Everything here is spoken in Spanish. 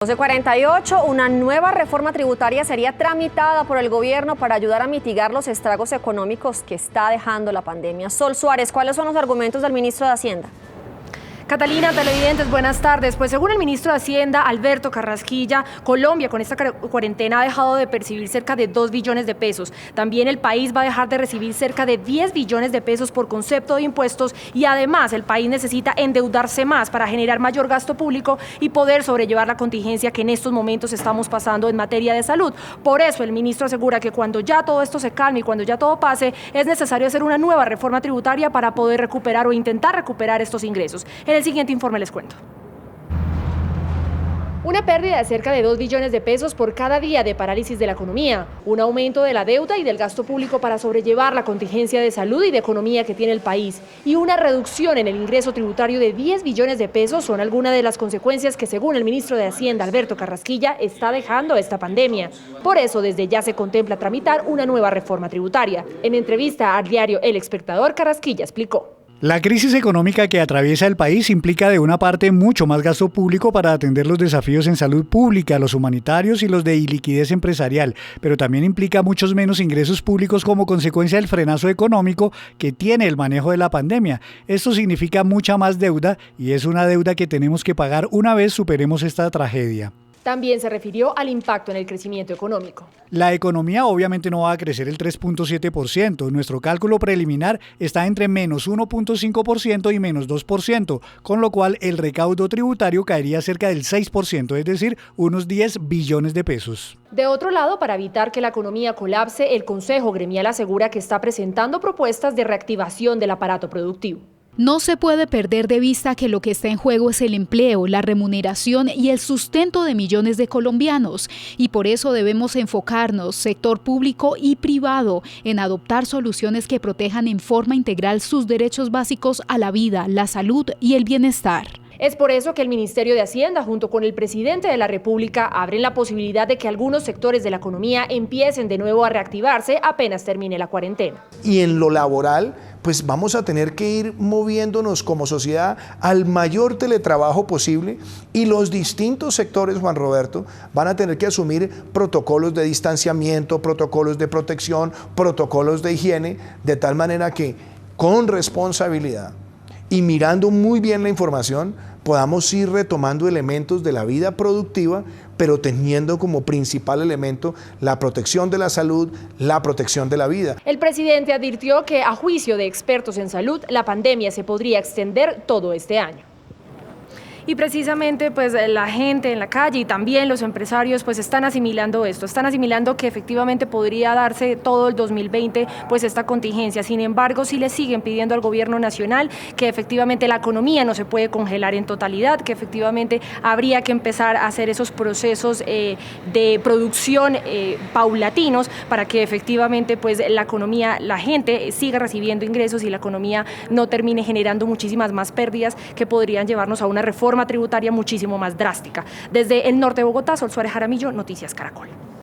12:48, una nueva reforma tributaria sería tramitada por el gobierno para ayudar a mitigar los estragos económicos que está dejando la pandemia. Sol Suárez, ¿cuáles son los argumentos del ministro de Hacienda? Catalina, televidentes, buenas tardes. Pues según el ministro de Hacienda, Alberto Carrasquilla, Colombia con esta cuarentena ha dejado de percibir cerca de 2 billones de pesos. También el país va a dejar de recibir cerca de 10 billones de pesos por concepto de impuestos y además el país necesita endeudarse más para generar mayor gasto público y poder sobrellevar la contingencia que en estos momentos estamos pasando en materia de salud. Por eso el ministro asegura que cuando ya todo esto se calme y cuando ya todo pase, es necesario hacer una nueva reforma tributaria para poder recuperar o intentar recuperar estos ingresos. En el siguiente informe les cuento. Una pérdida de cerca de 2 billones de pesos por cada día de parálisis de la economía, un aumento de la deuda y del gasto público para sobrellevar la contingencia de salud y de economía que tiene el país, y una reducción en el ingreso tributario de 10 billones de pesos son algunas de las consecuencias que, según el ministro de Hacienda, Alberto Carrasquilla, está dejando esta pandemia. Por eso, desde ya se contempla tramitar una nueva reforma tributaria. En entrevista al diario El Espectador, Carrasquilla explicó: la crisis económica que atraviesa el país implica de una parte mucho más gasto público para atender los desafíos en salud pública, los humanitarios y los de iliquidez empresarial, pero también implica muchos menos ingresos públicos como consecuencia del frenazo económico que tiene el manejo de la pandemia. Esto significa mucha más deuda y es una deuda que tenemos que pagar una vez superemos esta tragedia. También se refirió al impacto en el crecimiento económico. La economía obviamente no va a crecer el 3.7%. Nuestro cálculo preliminar está entre menos 1.5% y menos 2%, con lo cual el recaudo tributario caería cerca del 6%, es decir, unos 10 billones de pesos. De otro lado, para evitar que la economía colapse, el Consejo Gremial asegura que está presentando propuestas de reactivación del aparato productivo. No se puede perder de vista que lo que está en juego es el empleo, la remuneración y el sustento de millones de colombianos. Y por eso debemos enfocarnos, sector público y privado, en adoptar soluciones que protejan en forma integral sus derechos básicos a la vida, la salud y el bienestar. Es por eso que el Ministerio de Hacienda, junto con el presidente de la República, abren la posibilidad de que algunos sectores de la economía empiecen de nuevo a reactivarse apenas termine la cuarentena. Y en lo laboral, pues vamos a tener que ir moviéndonos como sociedad al mayor teletrabajo posible y los distintos sectores, Juan Roberto, van a tener que asumir protocolos de distanciamiento, protocolos de protección, protocolos de higiene, de tal manera que con responsabilidad y mirando muy bien la información, podamos ir retomando elementos de la vida productiva, pero teniendo como principal elemento la protección de la salud, la protección de la vida. El presidente advirtió que, a juicio de expertos en salud, la pandemia se podría extender todo este año. Y precisamente pues la gente en la calle y también los empresarios pues están asimilando esto, están asimilando que efectivamente podría darse todo el 2020 pues esta contingencia. Sin embargo, sí le siguen pidiendo al gobierno nacional que efectivamente la economía no se puede congelar en totalidad, que efectivamente habría que empezar a hacer esos procesos de producción paulatinos para que efectivamente pues la economía, la gente siga recibiendo ingresos y la economía no termine generando muchísimas más pérdidas que podrían llevarnos a una reforma tributaria muchísimo más drástica. Desde el norte de Bogotá, Sol Suárez Jaramillo, Noticias Caracol.